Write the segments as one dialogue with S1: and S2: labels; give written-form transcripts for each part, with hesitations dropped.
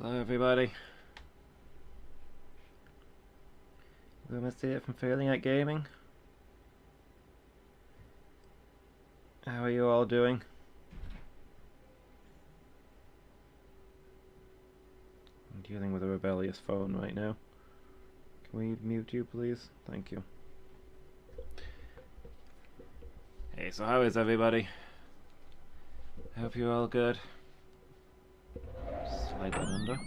S1: Hello everybody. Lumus here from Failing at Gaming. How are you all doing? I'm dealing with a rebellious phone right now. Can we mute you please? Thank you. Hey, so how is everybody? Hope you're all good. Slide that under.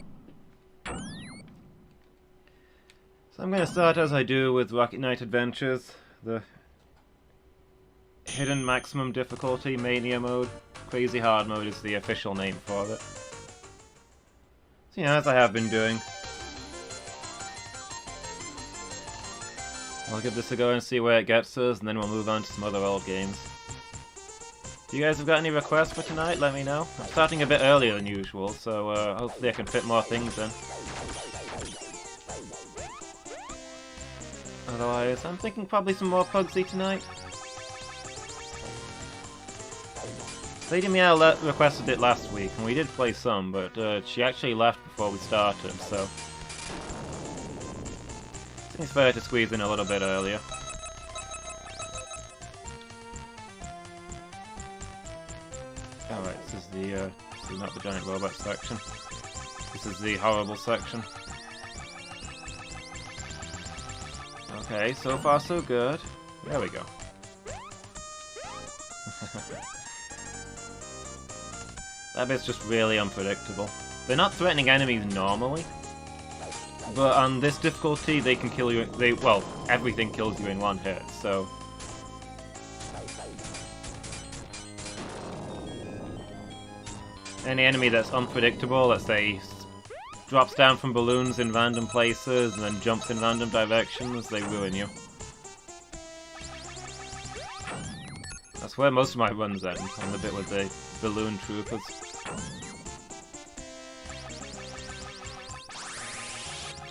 S1: So I'm going to start as I do with Rocket Knight Adventures, the hidden maximum difficulty mania mode. Crazy hard mode is the official name for it. So yeah, as I have been doing. I'll give this a go and see where it gets us, and then we'll move on to some other old games. If you guys have got any requests for tonight, let me know. I'm starting a bit earlier than usual, so hopefully I can fit more things in. Otherwise, I'm thinking probably some more Pugsy tonight. Lady Meow requested it last week, and we did play some, but she actually left before we started, so I think it's fair to squeeze in a little bit earlier. Alright, this is not the giant robot section. This is the horrible section. Okay, so far so good. There we go. That bit's just really unpredictable. They're not threatening enemies normally, but on this difficulty they can kill you. Well, everything kills you in one hit, so. Any enemy that's unpredictable, let's say, drops down from balloons in random places and then jumps in random directions, they ruin you. That's where most of my runs end, on the bit with the balloon troopers.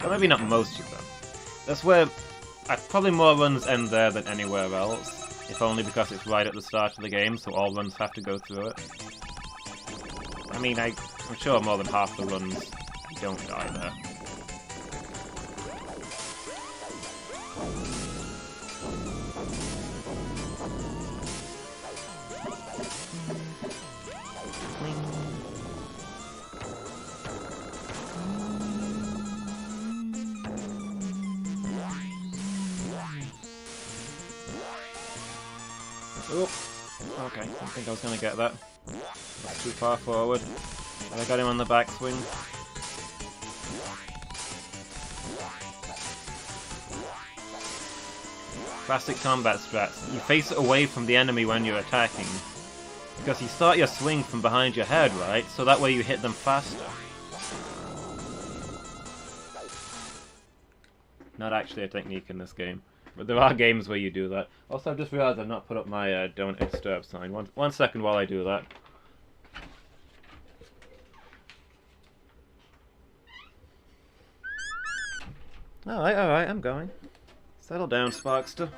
S1: Well, maybe not most of them. That's where probably more runs end there than anywhere else, if only because it's right at the start of the game, so all runs have to go through it. I mean, I'm sure more than half the runs don't die there. Oh, okay, I didn't think I was going to get that. That's too far forward. And I got him on the backswing. Classic combat strats. You face it away from the enemy when you're attacking, because you start your swing from behind your head, right? So that way you hit them faster. Not actually a technique in this game, but there are games where you do that. Also, I've just realized I've not put up my don't disturb sign. One second while I do that. Alright, I'm going. Settle down, Sparkster.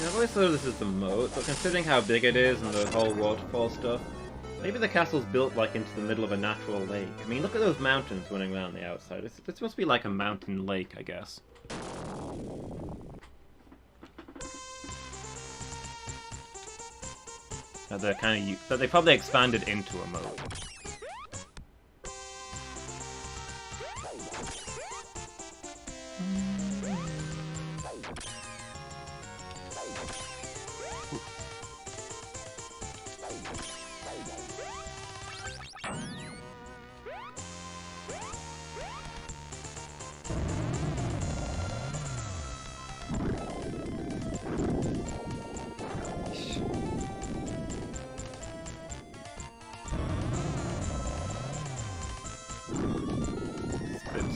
S1: Yeah, I've always thought this is the moat, but considering how big it is and the whole waterfall stuff, maybe the castle's built like into the middle of a natural lake. I mean, look at those mountains running around the outside. This must be like a mountain lake, I guess. That they probably expanded into a moat.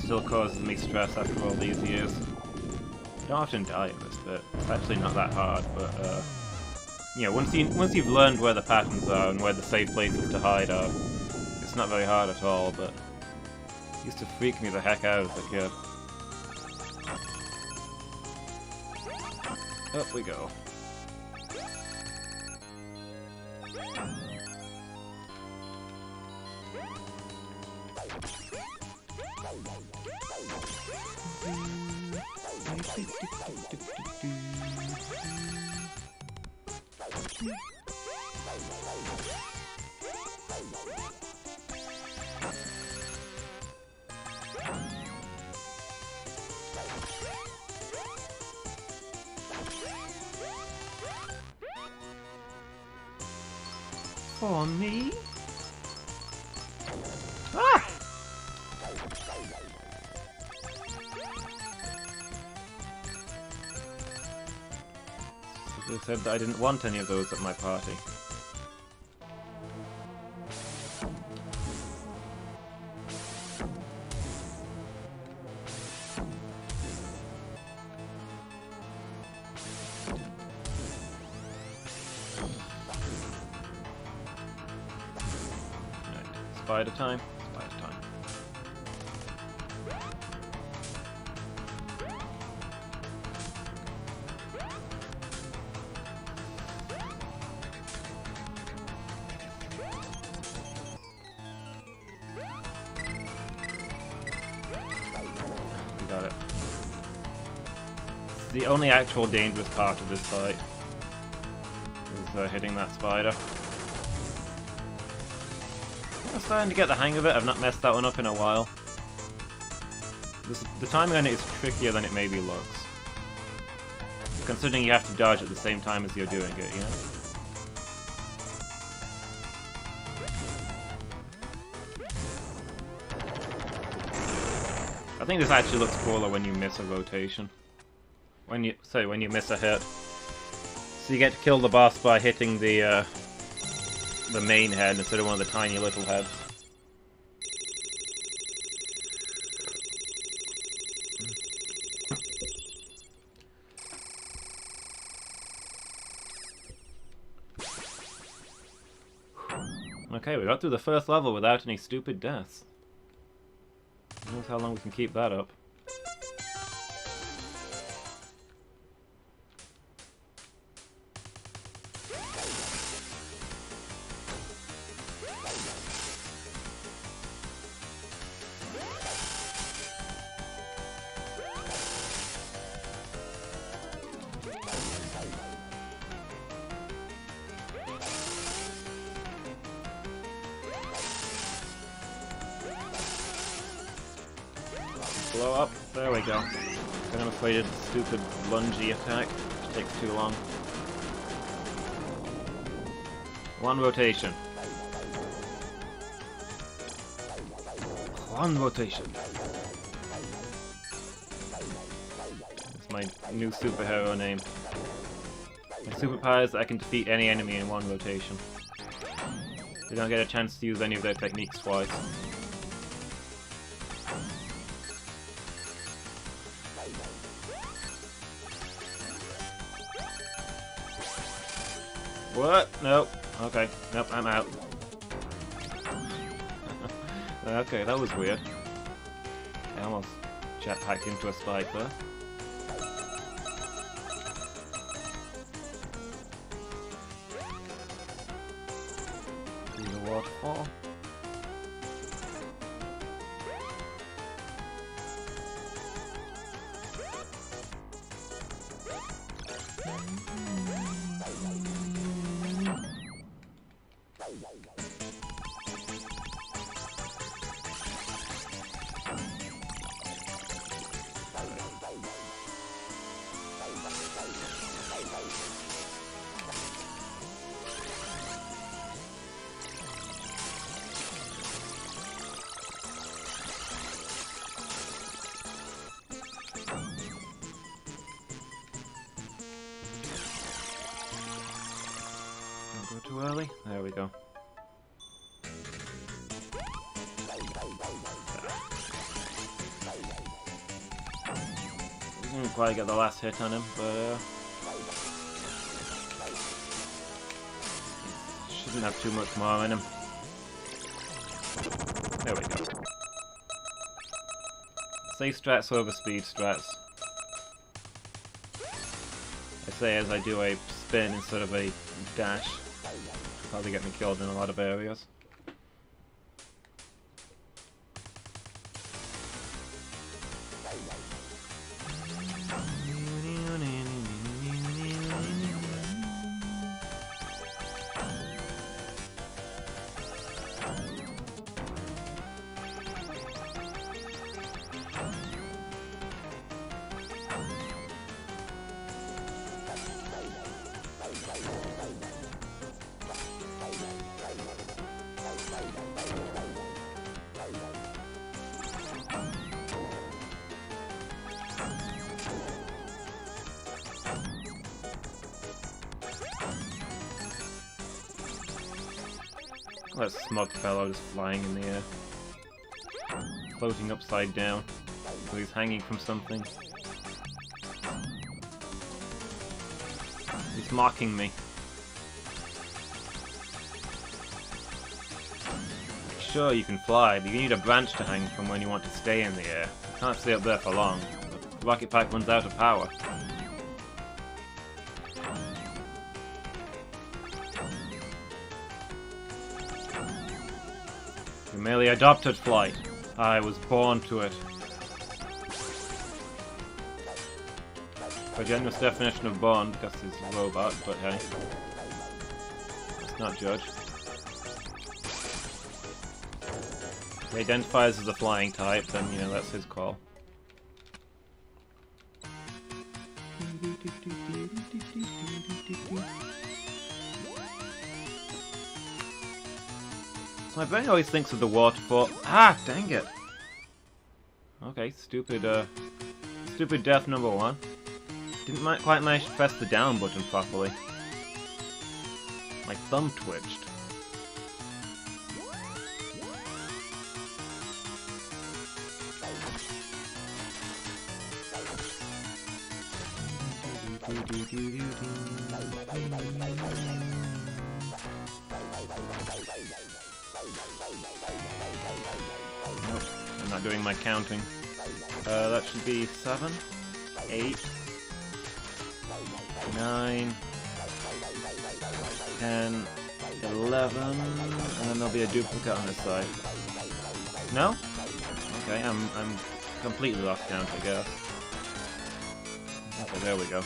S1: still causes me stress after all these years. You don't often die in this bit. It's actually not that hard, but you know, once you've learned where the patterns are and where the safe places to hide are, it's not very hard at all, but it used to freak me the heck out as a kid. Up we go. For me? Ah! They said that I didn't want any of those at my party. Spider time. Spider time. We got it. The only actual dangerous part of this fight is hitting that spider. I'm starting to get the hang of it. I've not messed that one up in a while. The timing on it is trickier than it maybe looks. Considering you have to dodge at the same time as you're doing it, you know? I think this actually looks cooler when you miss a rotation. When you miss a hit. So you get to kill the boss by hitting the main head instead of one of the tiny little heads. Okay, we got through the first level without any stupid deaths. Who knows how long we can keep that up. Blow up. There we go. But I'm afraid of the stupid lungy attack, which takes too long. One rotation. One rotation. That's my new superhero name. My superpower is that I can defeat any enemy in one rotation. They don't get a chance to use any of their techniques twice. What? Nope. Okay. Nope, I'm out. Okay, that was weird. I almost jetpacked into a spike there. Through the waterfall. Too early? There we go. Didn't quite get the last hit on him, but shouldn't have too much more in him. There we go. Safe strats over speed strats. I say as I do a spin instead of a dash. Probably get me killed in a lot of areas. That smug fellow just flying in the air. Floating upside down. So he's hanging from something. He's mocking me. Sure, you can fly, but you need a branch to hang from when you want to stay in the air. You can't stay up there for long. The rocket pack runs out of power. You merely adopted flight. I was born to it. A generous definition of born because he's a robot, but hey. Let's not judge. He identifies as a flying type, then, you know, that's his call. So my brain always thinks of the waterfall. Ah, dang it! Okay, stupid death number one. Didn't quite manage to press the down button properly. My thumb twitched. Nope, I'm not doing my counting. That should be 7, 8, 9, 10, 11, and then there'll be a duplicate on this side. No? Okay, I'm completely lost count, I guess. Okay, there we go.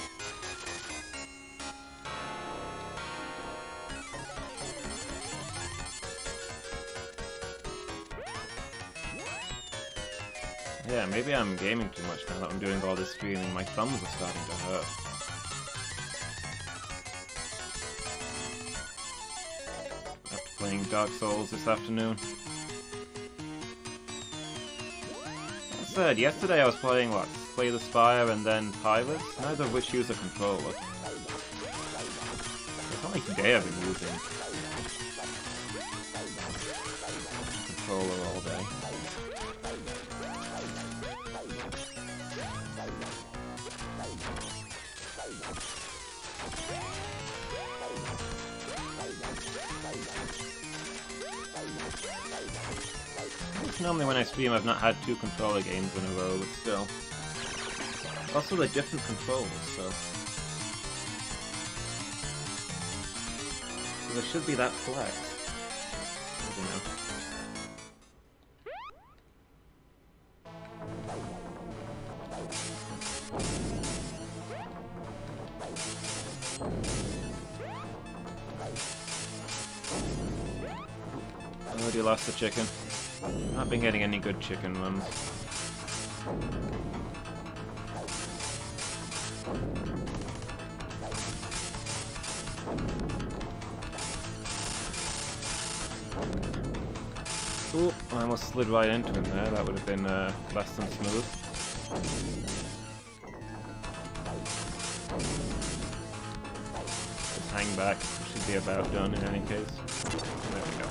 S1: Yeah, maybe I'm gaming too much now that I'm doing all this streaming. My thumbs are starting to hurt. After playing Dark Souls this afternoon. That said, yesterday I was playing, what? Slay the Spire and then Pirates, neither of which use a controller. It's only today I've been using a controller all day. Normally when I stream I've not had 2 controller games in a row, but still. Also they're different controllers, so there should be that flex. I don't know. I already lost the chicken. Not been getting any good chicken runs. Ooh, I almost slid right into him there. That would have been less than smooth. Just hang back. Should be about done in any case. There we go.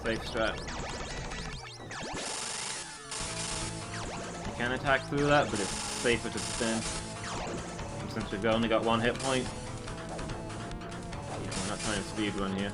S1: Safe strat. You can attack through that, but it's safer to spin. Since we've only got one hit point. I'm not trying to speedrun here.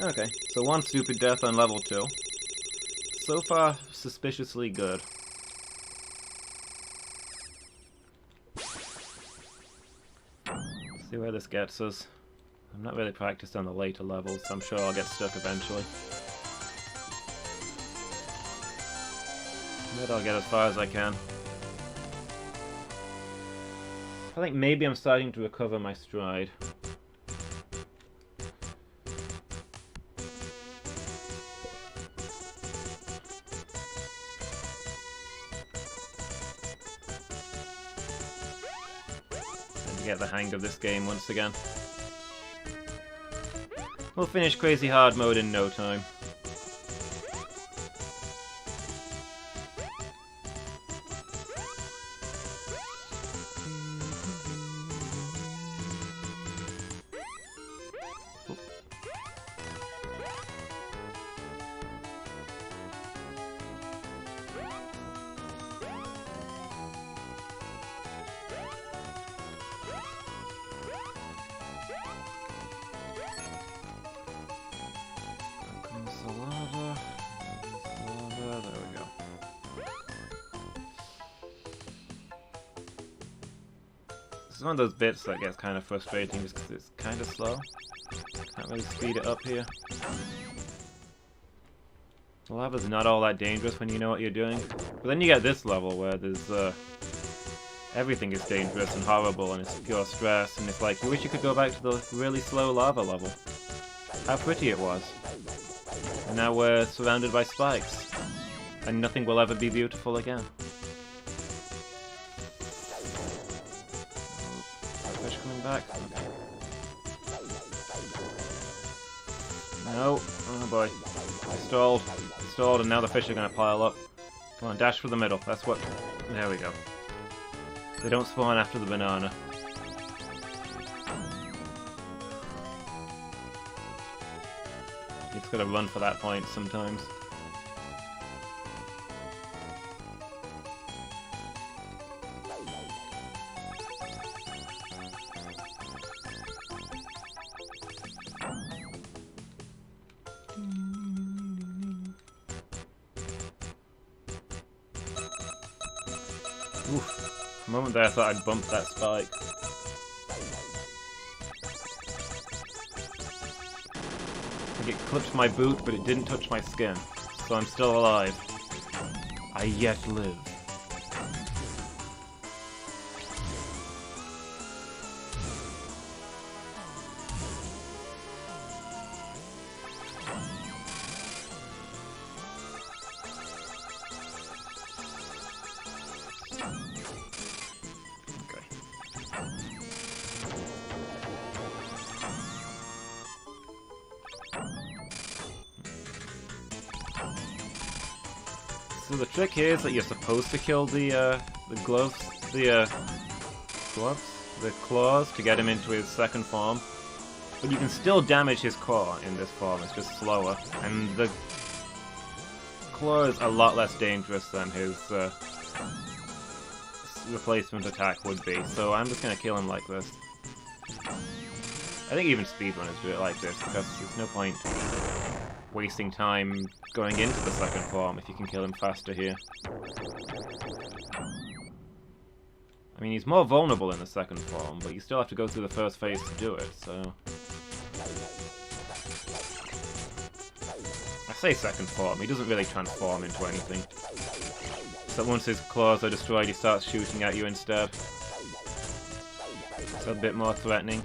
S1: Okay, so one stupid death on level 2. So far, suspiciously good. See where this gets us. I'm not really practiced on the later levels, so I'm sure I'll get stuck eventually. But I'll get as far as I can. I think maybe I'm starting to recover my stride. Get the hang of this game once again. We'll finish Crazy Hard mode in no time. This is one of those bits that gets kind of frustrating just because it's kind of slow. Can't really speed it up here. The lava's not all that dangerous when you know what you're doing. But then you get this level where there's everything is dangerous and horrible and it's pure stress and it's like you wish you could go back to the really slow lava level. How pretty it was. And now we're surrounded by spikes. And nothing will ever be beautiful again. Fish coming back. No. Oh boy. I stalled. I stalled and now the fish are going to pile up. Come on, dash for the middle. That's what... There we go. They don't spawn after the banana. You just gotta run for that point sometimes. Oof. For a moment there I thought I'd bumped that spike. I think it clipped my boot, but it didn't touch my skin. So I'm still alive. I yet live. So the trick here is that you're supposed to kill the gloves, the claws to get him into his second form. But you can still damage his core in this form, it's just slower. And the claw is a lot less dangerous than his replacement attack would be, so I'm just gonna kill him like this. I think even speedrunners do it like this, because there's no point wasting time going into the second form if you can kill him faster here. I mean, he's more vulnerable in the second form, but you still have to go through the first phase to do it, so... I say second form, he doesn't really transform into anything. So once his claws are destroyed, he starts shooting at you instead. It's a bit more threatening.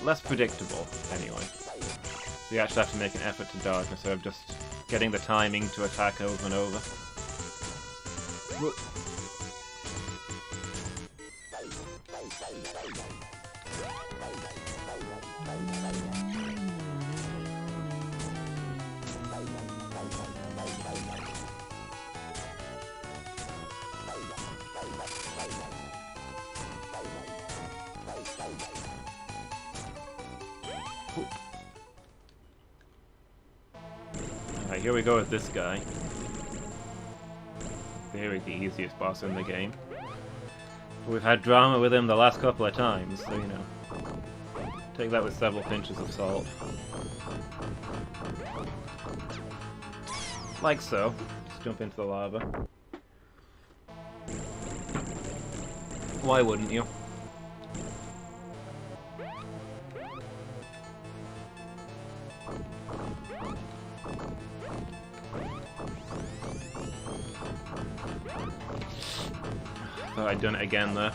S1: Less predictable, anyway. So you actually have to make an effort to dodge instead of just getting the timing to attack over and over. Alright, here we go with this guy. Very the easiest boss in the game. We've had drama with him the last couple of times, so you know. Take that with several pinches of salt. Like so. Just jump into the lava. Why wouldn't you? Thought I'd done it again there.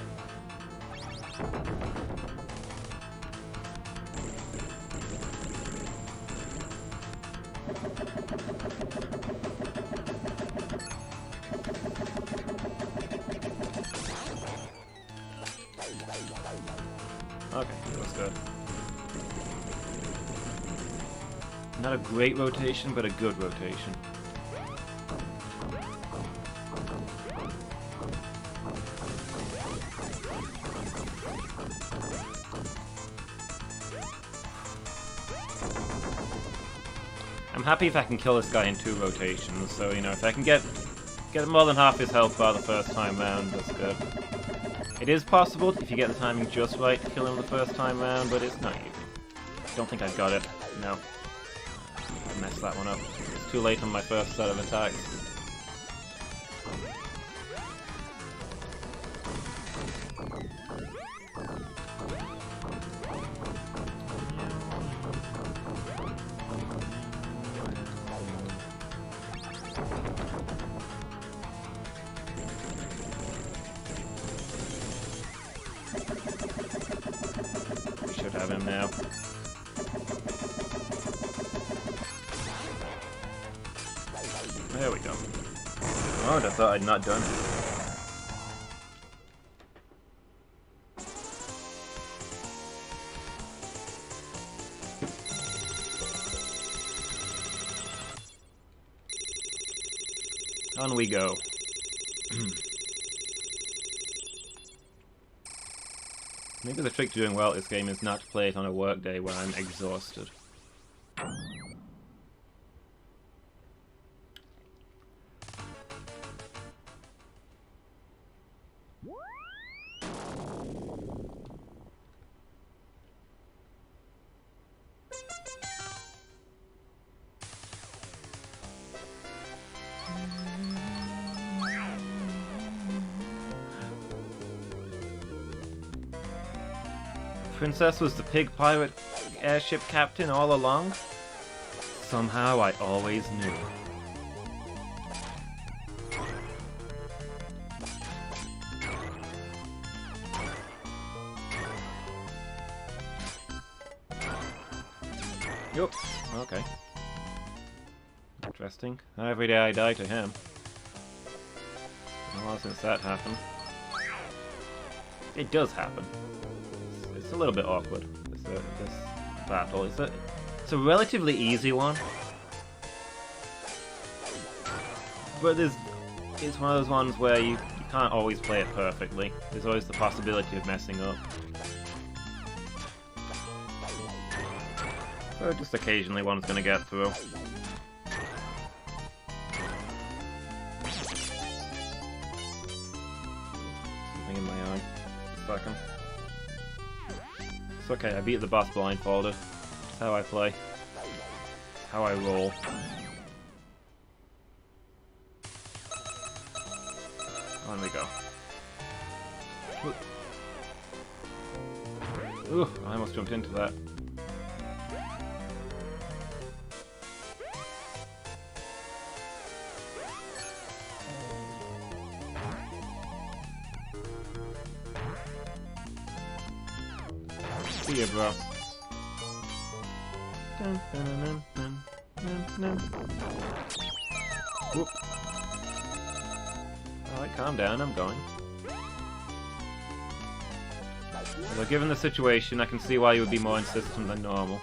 S1: Okay, that's good. Not a great rotation, but a good rotation. I'm happy if I can kill this guy in 2 rotations, so, you know, if I can get more than half his health bar the first time round, that's good. It is possible, if you get the timing just right, to kill him the first time round, but it's not easy. Don't think I got it. No. I messed that one up. It's too late on my first set of attacks. Have him now. There we go. Oh, I thought I'd not done it. On we go. Maybe the trick to doing well at this game is not to play it on a work day when I'm exhausted. Princess was the pig pirate airship captain all along? Somehow I always knew. Yup, okay. Interesting. Not every day I die to him. Been a while since that happened. It does happen. It's a little bit awkward, this battle. It's a relatively easy one. But it's one of those ones where you can't always play it perfectly. There's always the possibility of messing up. So just occasionally one's gonna get through. Something in my eye. Second. It's okay, I beat the boss blindfolded. That's how I play. That's how I roll. On we go. Ooh, I almost jumped into that. See ya, bro. Dun, dun, dun, dun, dun, dun. Whoop. Alright, calm down, I'm going. Although given the situation, I can see why you would be more insistent than normal.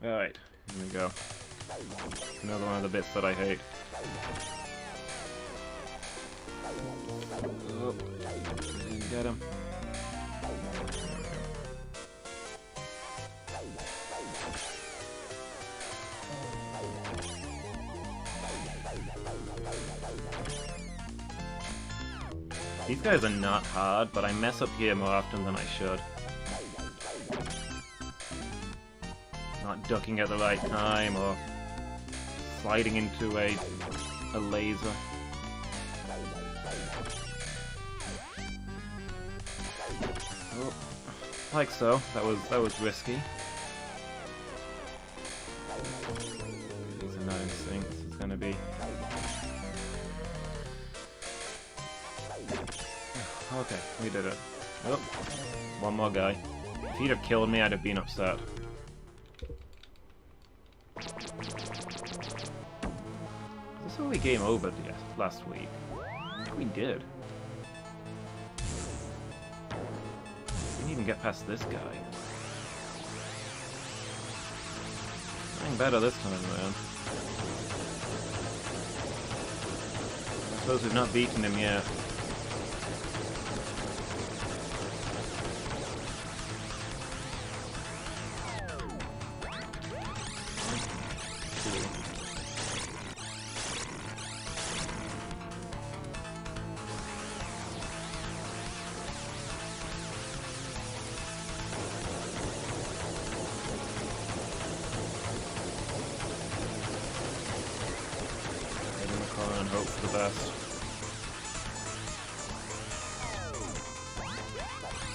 S1: Alright, here we go. Another one of the bits that I hate. Oh, get him. These guys are not hard, but I mess up here more often than I should. Not ducking at the right time, or sliding into a laser. Oh, like so. That was risky. These are not in sync. This is gonna be. Okay, we did it. Oh, one more guy. If he'd have killed me, I'd have been upset. Is this where we game over last week? I think we did. We didn't even get past this guy. Playing better this time around. I suppose we've not beaten him yet. And hope for the best.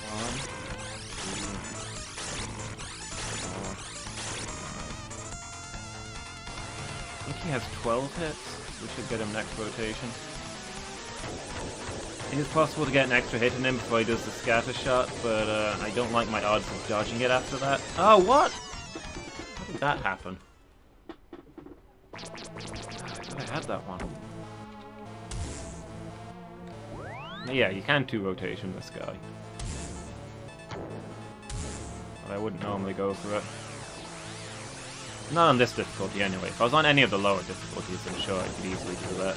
S1: One, two, 4, 5. I think he has 12 hits. We should get him next rotation. It is possible to get an extra hit in him before he does the scatter shot, but I don't like my odds of dodging it after that. Oh, what? How did that happen? I thought I had that one. Yeah, you can 2-rotation this guy. But I wouldn't normally go for it. Not on this difficulty anyway. If I was on any of the lower difficulties, I'm sure I could easily do that.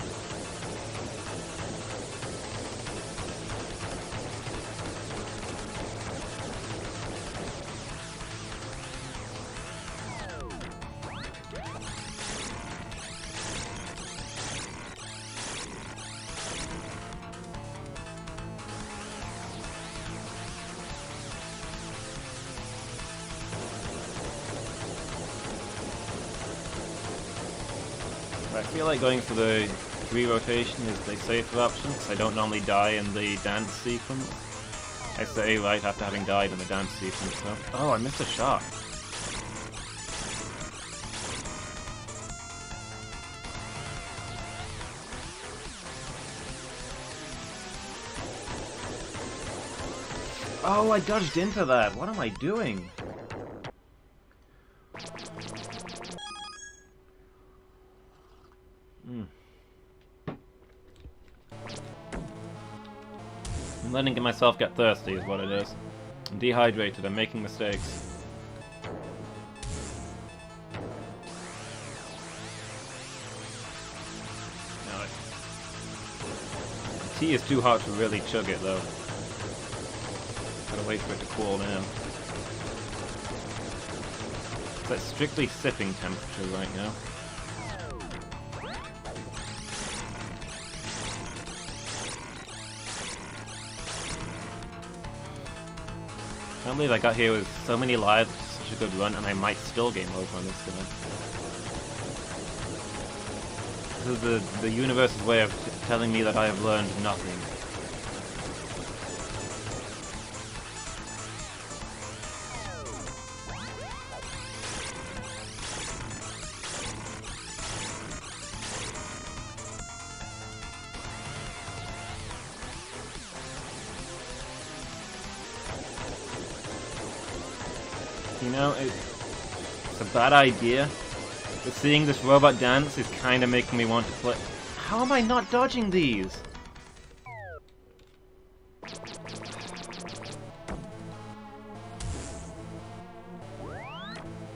S1: I feel like going for the 3 rotation is the safer option, because I don't normally die in the dance sequence. I say right after having died in the dance sequence, so... Oh, I missed a shot. Oh, I dodged into that! What am I doing? I'm letting myself get thirsty is what it is. I'm dehydrated, I'm making mistakes. No, the tea is too hot to really chug it though. Gotta wait for it to cool down. It's at strictly sipping temperature right now. I can't believe I got here with so many lives, such a good run, and I might still game over on this guy. This is the universe's way of telling me that I have learned nothing. You know, it's a bad idea, but seeing this robot dance is kind of making me want to play. How am I not dodging these?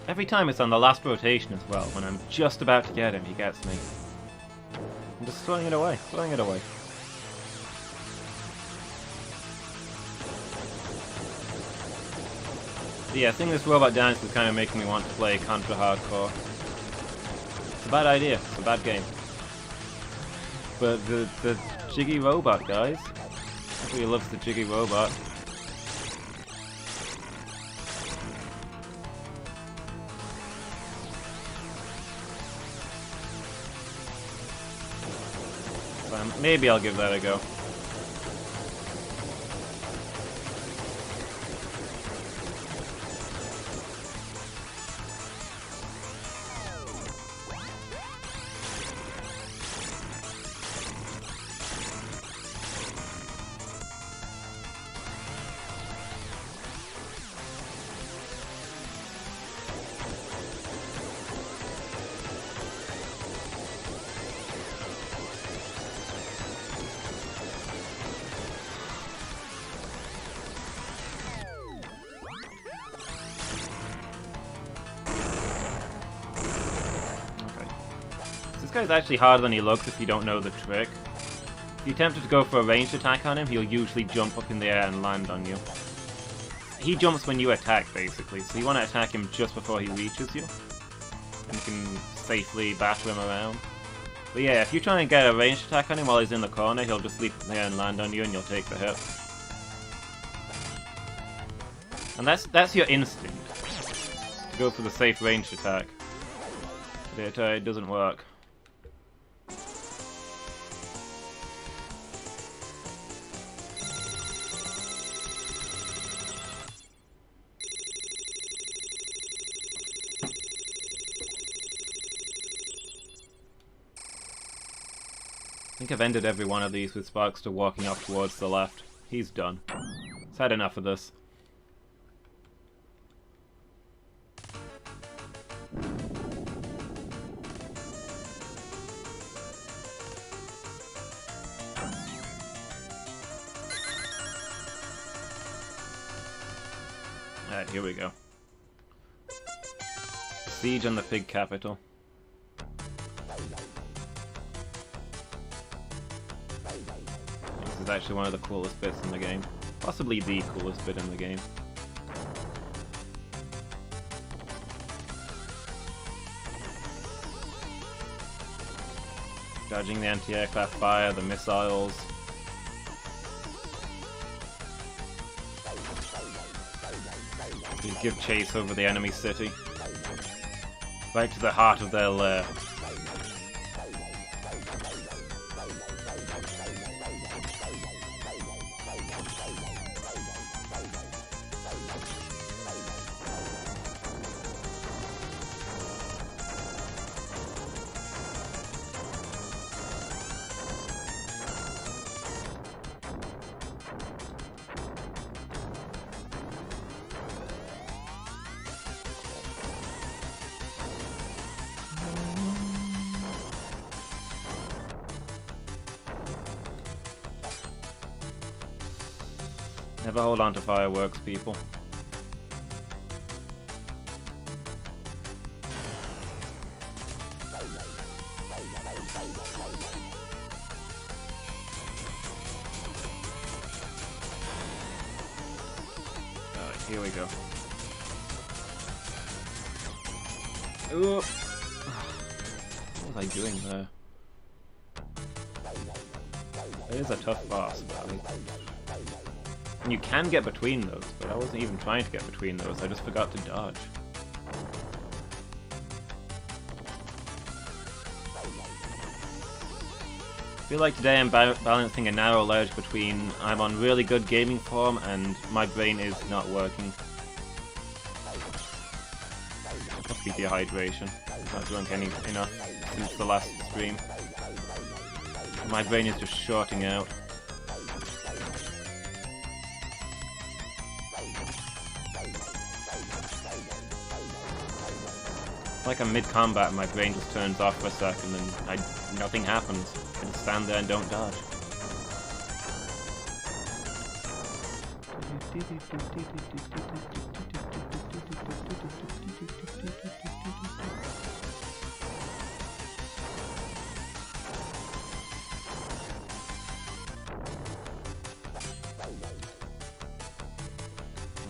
S1: Every time it's on the last rotation as well, when I'm just about to get him, he gets me. I'm just throwing it away, throwing it away. Yeah, seeing this robot dance is kind of making me want to play Contra Hardcore. It's a bad idea, it's a bad game. But the jiggy robot, guys. Everybody loves the jiggy robot. So maybe I'll give that a go. This guy's actually harder than he looks if you don't know the trick. If you attempted to go for a ranged attack on him, he'll usually jump up in the air and land on you. He jumps when you attack, basically, so you want to attack him just before he reaches you. And you can safely batter him around. But yeah, if you try and get a ranged attack on him while he's in the corner, he'll just leap in the air and land on you and you'll take the hit. And that's your instinct. To go for the safe ranged attack. But it doesn't work. I think I've ended every one of these with Sparkster walking off towards the left. He's done. He's had enough of this. Alright, here we go. Siege on the pig capital. This is actually one of the coolest bits in the game. Possibly the coolest bit in the game. Dodging the anti-aircraft fire, the missiles. You give chase over the enemy city. Right to the heart of their lair. Never hold on to fireworks, people. Alright, here we go. Ooh. What was I doing there? It is a tough boss, but and you can get between those, but I wasn't even trying to get between those, I just forgot to dodge. I feel like today I'm balancing a narrow ledge between I'm on really good gaming form and my brain is not working. Must be dehydration. I've not drunk enough since the last stream. My brain is just shorting out. It's like I'm mid-combat and my brain just turns off for a second and nothing happens. I just stand there and don't dodge.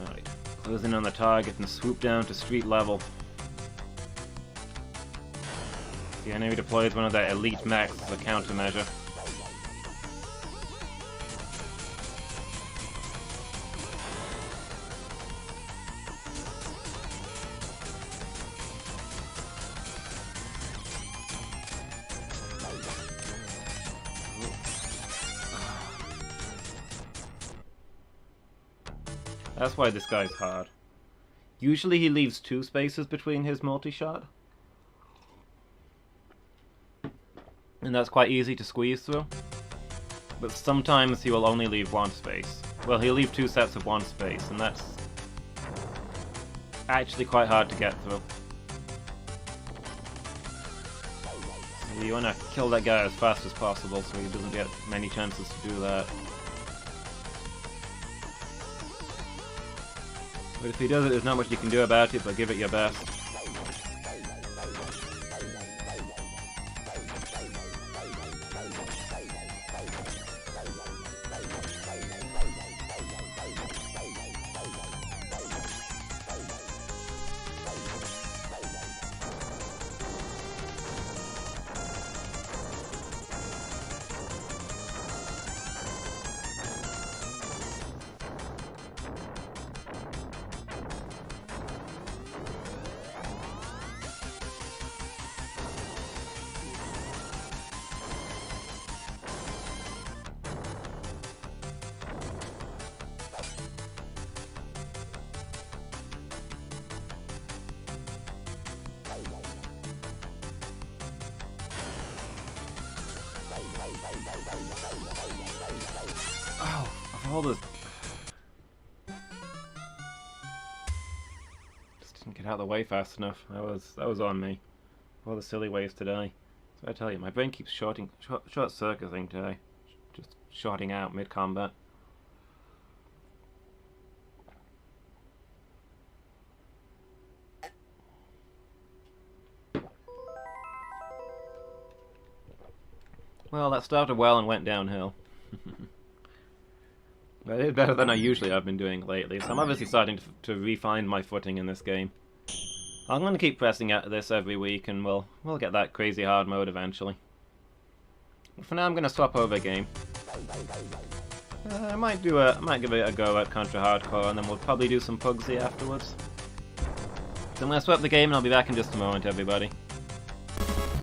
S1: Alright, closing on the target and swoop down to street level. The enemy deploys one of their elite mechs as a countermeasure. That's why this guy's hard. Usually he leaves 2 spaces between his multi-shot. And that's quite easy to squeeze through. But sometimes he will only leave 1 space. Well, he'll leave 2 sets of 1 space, and that's actually quite hard to get through. So you want to kill that guy as fast as possible so he doesn't get many chances to do that. But if he does it, there's not much you can do about it, but give it your best. Oh, of all the... Just didn't get out of the way fast enough. That was on me. All the silly ways to die. So I tell you, my brain keeps short-circuiting today. Just shorting out mid-combat. Well, that started well and went downhill. But it's better than I usually have been doing lately, so I'm obviously starting to refine my footing in this game. I'm going to keep pressing at this every week, and we'll get that crazy hard mode eventually. But for now, I'm going to swap over a game. I might give it a go at Contra Hardcore, and then we'll probably do some Pugsy afterwards. So I'm going to swap the game, and I'll be back in just a moment, everybody.